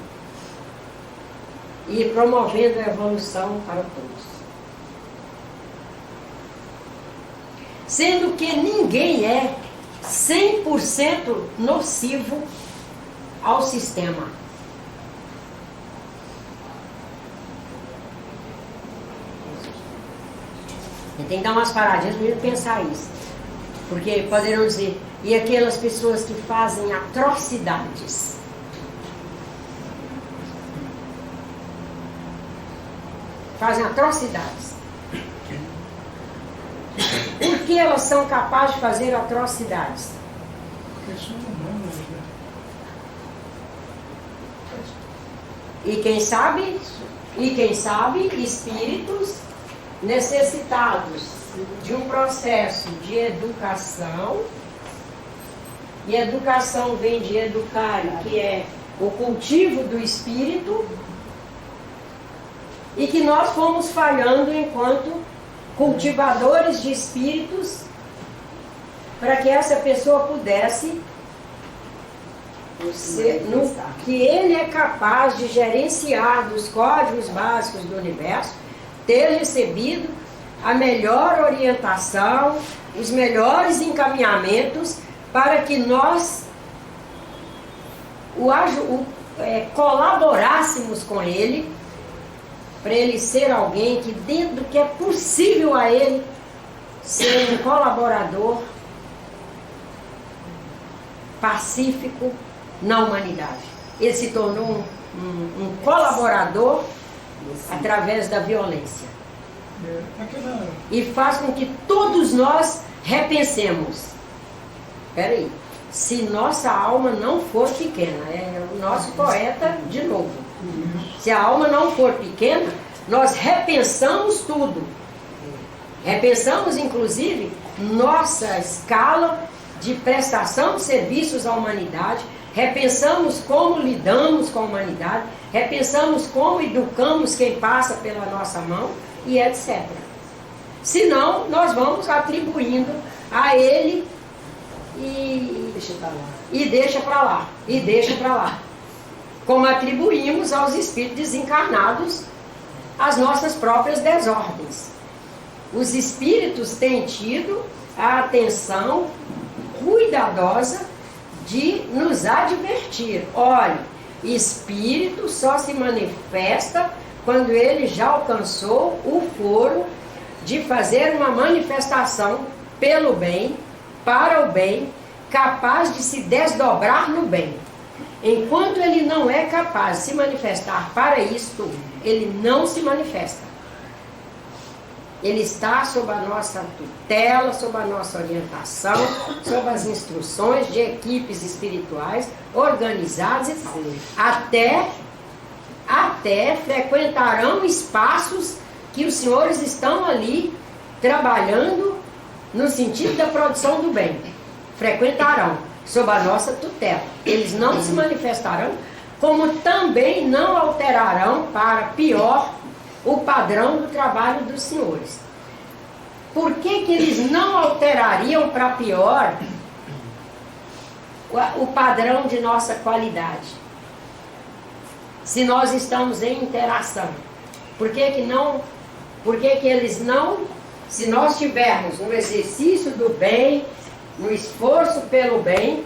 e promovendo a evolução para todos. Sendo que ninguém é 100% nocivo ao sistema. tem que dar umas paradinhas para gente pensar isso. Porque poderão dizer, e aquelas pessoas que fazem atrocidades? Fazem atrocidades. Por que elas são capazes de fazer atrocidades? Porque são humanos, né? E quem sabe, espíritos necessitados de um processo de educação, e educação vem de educar, que é o cultivo do espírito, e que nós fomos falhando enquanto cultivadores de espíritos, para que essa pessoa pudesse que ele é capaz de gerenciar dos códigos básicos do universo, ter recebido a melhor orientação, os melhores encaminhamentos, para que nós colaborássemos com ele, para ele ser alguém que, dentro do que é possível a ele, ser um colaborador pacífico na humanidade. Ele se tornou um colaborador através da violência. E faz com que todos nós repensemos. Espera aí, se nossa alma não for pequena, é o nosso poeta de novo. Se a alma não for pequena, nós repensamos tudo. Repensamos, inclusive, nossa escala de prestação de serviços à humanidade, repensamos como lidamos com a humanidade, repensamos como educamos quem passa pela nossa mão e etc. Senão, nós vamos atribuindo a ele e deixa para lá. Como atribuímos aos espíritos desencarnados as nossas próprias desordens. Os espíritos têm tido a atenção cuidadosa de nos advertir. Olha, espírito só se manifesta quando ele já alcançou o foro de fazer uma manifestação pelo bem, para o bem, capaz de se desdobrar no bem. Enquanto ele não é capaz de se manifestar para isto, ele não se manifesta. Ele está sob a nossa tutela, sob a nossa orientação, sob as instruções de equipes espirituais organizadas, até frequentarão espaços que os senhores estão ali trabalhando no sentido da produção do bem. Frequentarão sob a nossa tutela. Eles não se manifestarão, como também não alterarão para pior o padrão do trabalho dos senhores. Por que eles não alterariam para pior o padrão de nossa qualidade? Se nós estamos em interação. Por que eles não, se nós estivermos no exercício do bem, no esforço pelo bem,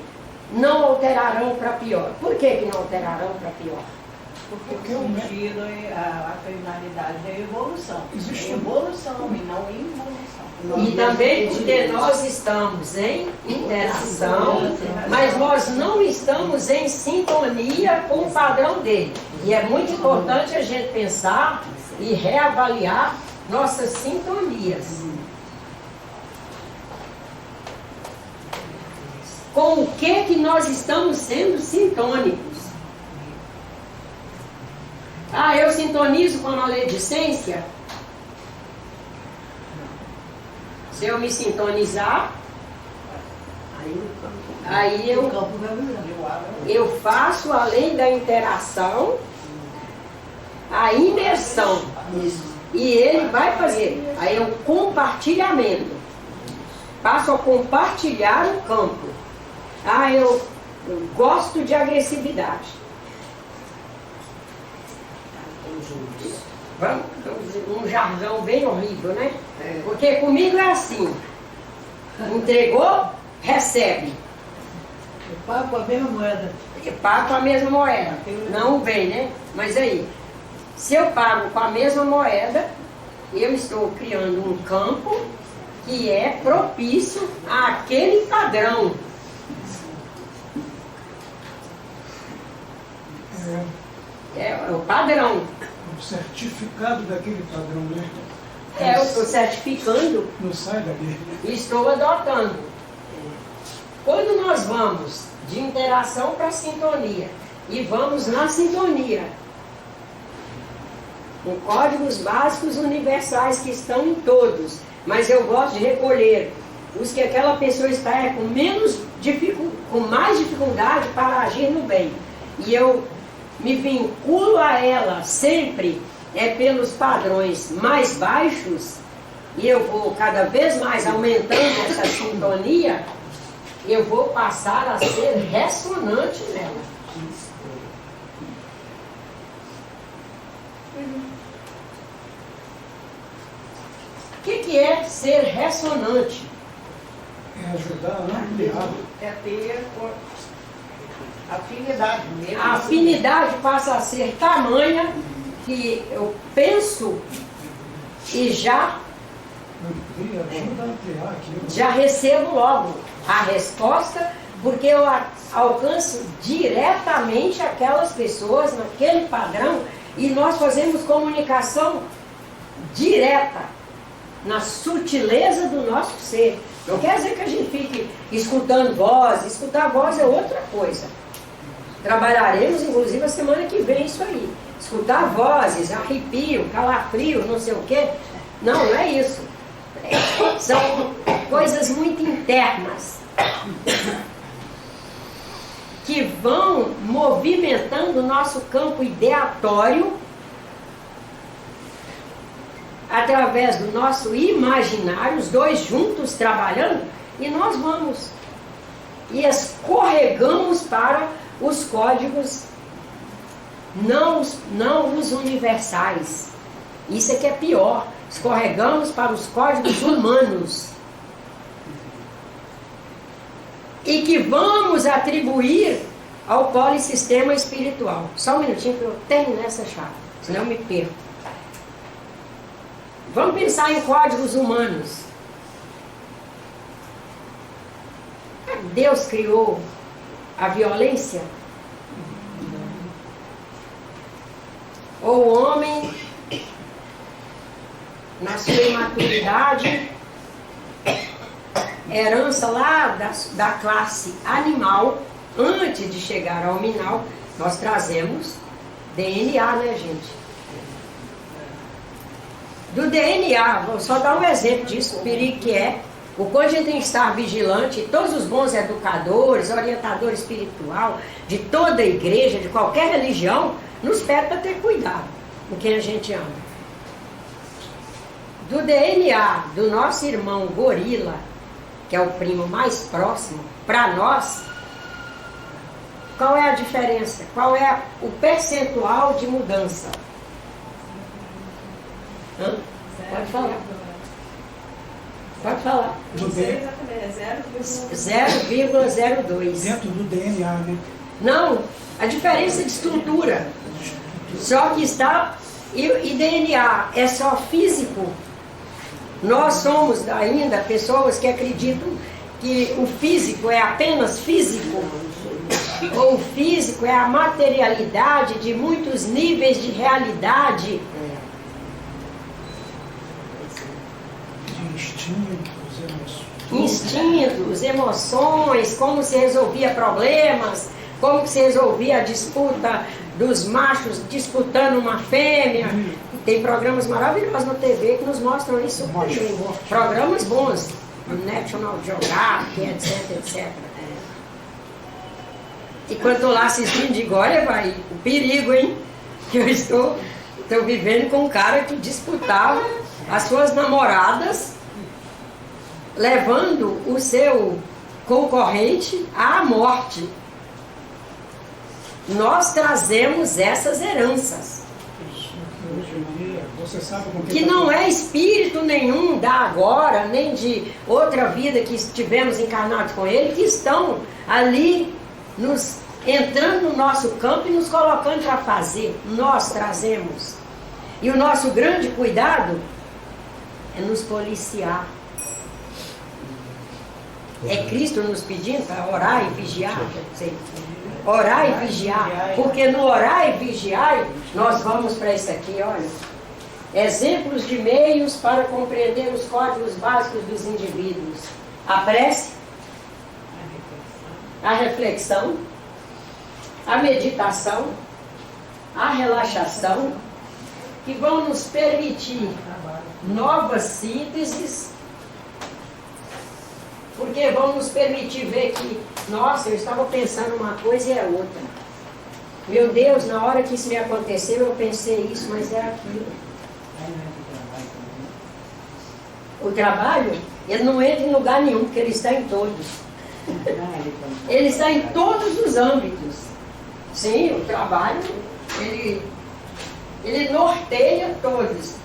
não alterarão para pior? Por que não alterarão para pior? Porque o sentido, a finalidade é a evolução. É evolução e não involução. E também porque nós estamos em interação, mas nós não estamos em sintonia com o padrão dele. E é muito importante a gente pensar e reavaliar nossas sintonias. Com o que nós estamos sendo sintônicos? Eu sintonizo com a maledicência? Se eu me sintonizar, aí eu faço, além da interação, a imersão. E ele vai fazer. Aí é o compartilhamento. Passo a compartilhar o campo. Eu gosto de agressividade. Um jargão bem horrível, né? Porque comigo é assim. Entregou, recebe. Eu pago com a mesma moeda. Eu pago com a mesma moeda. Não o bem, né? Mas aí, se eu pago com a mesma moeda, eu estou criando um campo que é propício àquele padrão. É o padrão. O certificado daquele padrão, né? Eu estou certificando. Não sai dali. E estou adotando. Quando nós vamos de interação para sintonia e vamos na sintonia, com códigos básicos universais que estão em todos, mas eu gosto de recolher os que aquela pessoa está com mais dificuldade para agir no bem. E eu me vinculo a ela sempre pelos padrões mais baixos, e eu vou cada vez mais aumentando essa sintonia, eu vou passar a ser ressonante nela. O que é ser ressonante? É ajudar a ampliar. É ter afinidade mesmo. A afinidade passa a ser tamanha que eu penso e já Ajuda a ampliar aquilo. já recebo logo a resposta, porque eu alcanço diretamente aquelas pessoas naquele padrão e nós fazemos comunicação direta na sutileza do nosso ser. Não quer dizer que a gente fique escutando voz. Escutar voz é outra coisa. Trabalharemos inclusive a semana que vem isso aí. Escutar vozes, arrepio, calafrio, não sei o quê. Não é isso. São coisas muito internas que vão movimentando o nosso campo ideatório através do nosso imaginário, os dois juntos trabalhando, e nós vamos e escorregamos para os códigos não os universais. Isso é que é pior. Escorregamos para os códigos humanos e que vamos atribuir ao polissistema espiritual. Só um minutinho que eu tenho nessa chave, senão eu me perco. Vamos pensar em códigos humanos. Deus criou a violência? Ou o homem, na sua imaturidade, herança lá da classe animal, antes de chegar ao minal, nós trazemos DNA, né, gente? Do DNA, vou só dar um exemplo disso, o perigo que é, o quanto a gente tem que estar vigilante, todos os bons educadores, orientador espiritual, de toda a igreja, de qualquer religião, nos pede para ter cuidado com quem a gente ama. Do DNA do nosso irmão gorila, que é o primo mais próximo, para nós, qual é a diferença? Qual é o percentual de mudança? Hã? Pode falar. Pode falar. 0,02. Dentro do DNA, né? Não, a diferença de estrutura. Só que está... E DNA é só físico. Nós somos ainda pessoas que acreditam que o físico é apenas físico. Ou o físico é a materialidade de muitos níveis de realidade. Instintos, emoções, como se resolvia problemas, como se resolvia a disputa dos machos disputando uma fêmea. Tem programas maravilhosos na TV que nos mostram isso também. Programas bons, National Geographic, etc, etc. E quando estou lá assistindo, digo, olha, vai, o perigo, hein? Que eu estou vivendo com um cara que disputava as suas namoradas, levando o seu concorrente à morte. Nós trazemos essas heranças. Você sabe com que não é espírito nenhum da agora, nem de outra vida que estivemos encarnados com ele, que estão ali entrando no nosso campo e nos colocando para fazer. Nós trazemos. E o nosso grande cuidado é nos policiar. É Cristo nos pedindo para orar e vigiar, quer dizer, orar e vigiar, porque no orar e vigiar, nós vamos para isso aqui, olha. Exemplos de meios para compreender os códigos básicos dos indivíduos. A prece, a reflexão, a meditação, a relaxação, que vão nos permitir novas sínteses, porque vão nos permitir ver que, nossa, eu estava pensando uma coisa e é outra. Meu Deus, na hora que isso me aconteceu, eu pensei isso, mas é aquilo. O trabalho, ele não entra em lugar nenhum, porque ele está em todos. Ele está em todos os âmbitos. Sim, o trabalho, ele norteia todos.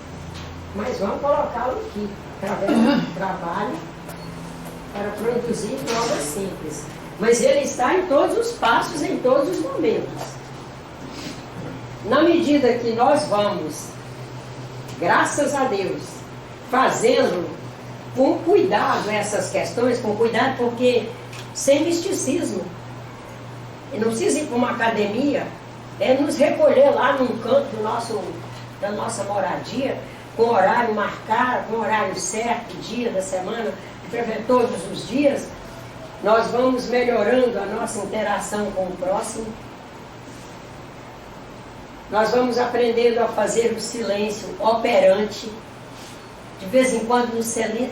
Mas vamos colocá-lo aqui, através do trabalho, para produzir provas simples. Mas ele está em todos os passos, em todos os momentos. Na medida que nós vamos, graças a Deus, fazendo com cuidado essas questões, com cuidado, porque sem misticismo. E não precisa ir para uma academia, é nos recolher lá num canto da nossa moradia, com horário marcado, com horário certo, dia da semana, todos os dias, nós vamos melhorando a nossa interação com o próximo. Nós vamos aprendendo a fazer o silêncio operante, de vez em quando nos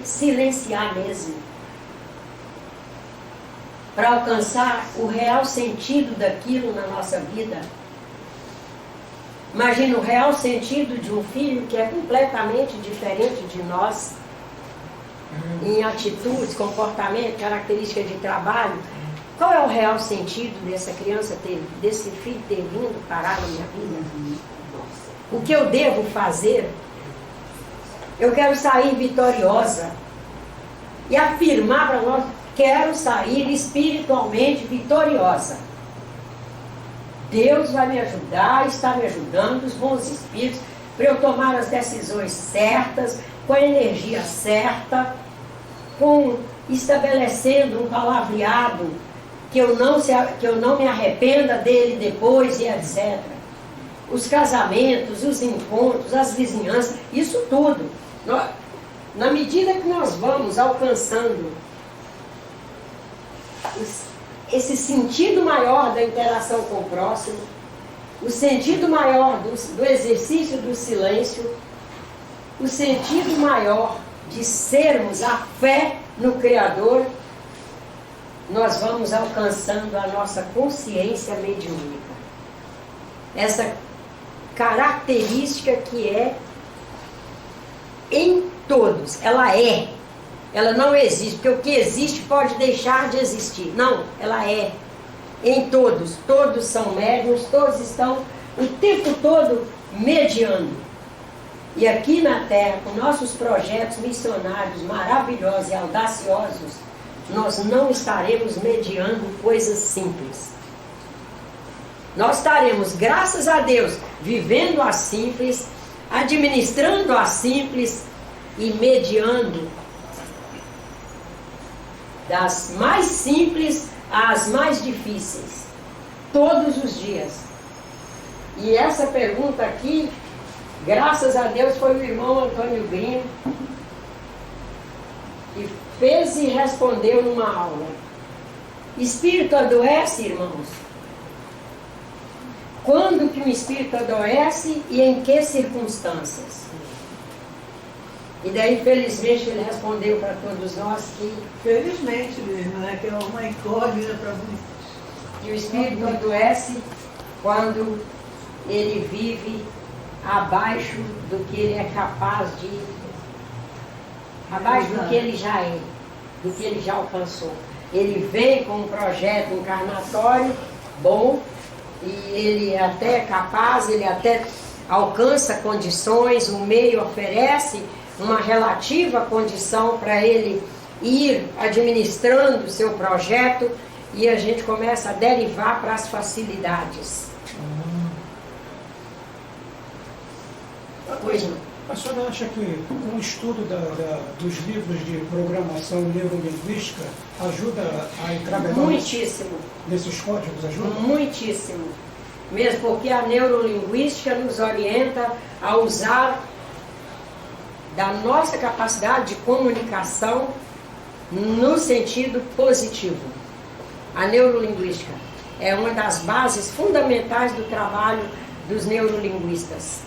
silenciar mesmo, para alcançar o real sentido daquilo na nossa vida. Imagina o real sentido de um filho que é completamente diferente de nós, em atitudes, comportamento, característica de trabalho. Qual é o real sentido dessa criança desse filho ter vindo parar na minha vida? O que eu devo fazer? Eu quero sair vitoriosa e afirmar para nós, quero sair espiritualmente vitoriosa. Deus vai me ajudar, está me ajudando, os bons espíritos, para eu tomar as decisões certas, com a energia certa, estabelecendo um palavreado que eu não me arrependa dele depois e etc. Os casamentos, os encontros, as vizinhanças, isso tudo. Na medida que nós vamos alcançando esse sentido maior da interação com o próximo, o sentido maior do exercício do silêncio, o sentido maior de sermos a fé no Criador, nós vamos alcançando a nossa consciência mediúnica. Essa característica que é em todos, ela não existe, porque o que existe pode deixar de existir. Não, ela é em todos são médiuns, todos estão o tempo todo mediando. E aqui na Terra, com nossos projetos missionários maravilhosos e audaciosos, nós não estaremos mediando coisas simples. Nós estaremos, graças a Deus, vivendo a simples, administrando a simples e mediando das mais simples às mais difíceis, todos os dias. E essa pergunta aqui, graças a Deus, foi o irmão Antônio Grino que fez e respondeu numa aula. Espírito adoece, irmãos? Quando que um espírito adoece e em que circunstâncias? E daí, felizmente, ele respondeu para todos nós que... Felizmente mesmo, né? Que é uma incógnita para muitos. Que o espírito adoece quando ele vive abaixo do que ele é capaz de... abaixo do que ele já é, do que ele já alcançou. Ele vem com um projeto encarnatório bom, e ele é até capaz, ele até alcança condições, o meio oferece uma relativa condição para ele ir administrando o seu projeto, e a gente começa a derivar para as facilidades. Pois não. A senhora acha que o estudo dos livros de programação neurolinguística ajuda a entrar melhor Muitíssimo. nesses códigos? Ajuda? Muitíssimo. Mesmo porque a neurolinguística nos orienta a usar da nossa capacidade de comunicação no sentido positivo. A neurolinguística é uma das bases fundamentais do trabalho dos neurolinguistas.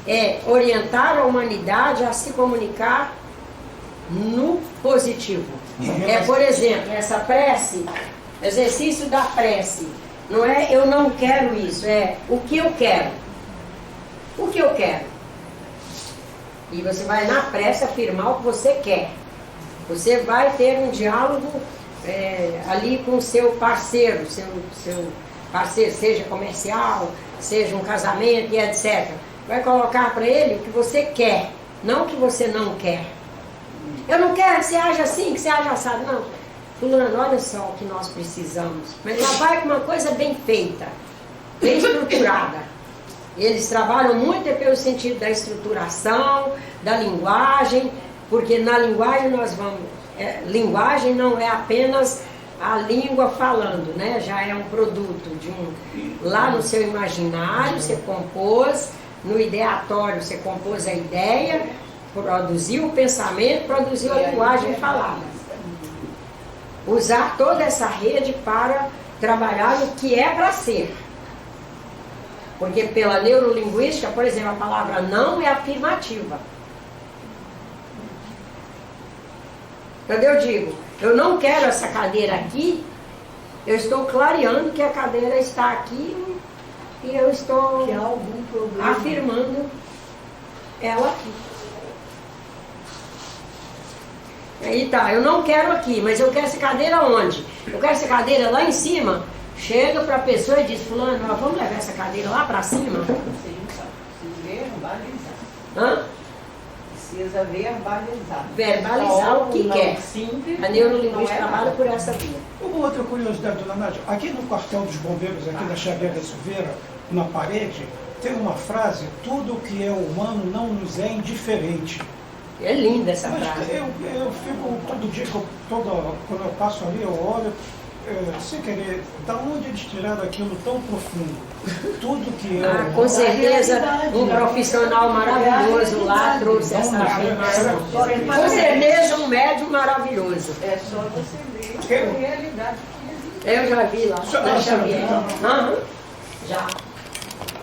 É orientar a humanidade a se comunicar no positivo. É, por exemplo, essa prece, exercício da prece. Não é eu não quero isso, é o que eu quero. O que eu quero. E você vai na prece afirmar o que você quer. Você vai ter um diálogo ali com o seu parceiro, seu parceiro, seja comercial, seja um casamento e etc. Vai colocar para ele o que você quer, não o que você não quer. Eu não quero que você haja assim, que você haja assado, não. Fulano, olha só o que nós precisamos. Mas já vai com uma coisa bem feita, bem estruturada. Eles trabalham muito pelo sentido da estruturação, da linguagem, porque na linguagem nós vamos... linguagem não é apenas a língua falando, né? Já é um produto de lá no seu imaginário você compôs, no ideatório você compôs a ideia, produziu o pensamento, produziu a linguagem falada. Usar toda essa rede para trabalhar no que é para ser. Porque pela neurolinguística, por exemplo, a palavra não é afirmativa. Quando eu digo, eu não quero essa cadeira aqui, eu estou clareando que a cadeira está aqui e eu estou Que há algum problema. afirmando ela aqui. Aí tá, eu não quero aqui, mas eu quero essa cadeira onde? Eu quero essa cadeira lá em cima. Chega para a pessoa e diz, fulano, vamos levar essa cadeira lá para cima? Sim, precisa verbalizar. Hã? Precisa verbalizar. Verbalizar o que Não quer. simples, A neurolinguística não é trabalha nada. por essa via. Uma outra curiosidade, dona Nádia. Aqui no quartel dos bombeiros, aqui da Xavier da Silveira, na parede, tem uma frase, tudo que é humano não nos é indiferente. É linda essa Mas frase. eu fico, todo dia, quando eu passo ali, eu olho, sem querer, da onde eles tiraram aquilo tão profundo? Tudo que é Com certeza, um profissional maravilhoso lá trouxe essa Não, afirmação. Com certeza, um médium maravilhoso. É só você ver a realidade que existe. Eu já vi lá, Já na Xavier. viu? Aham. Já.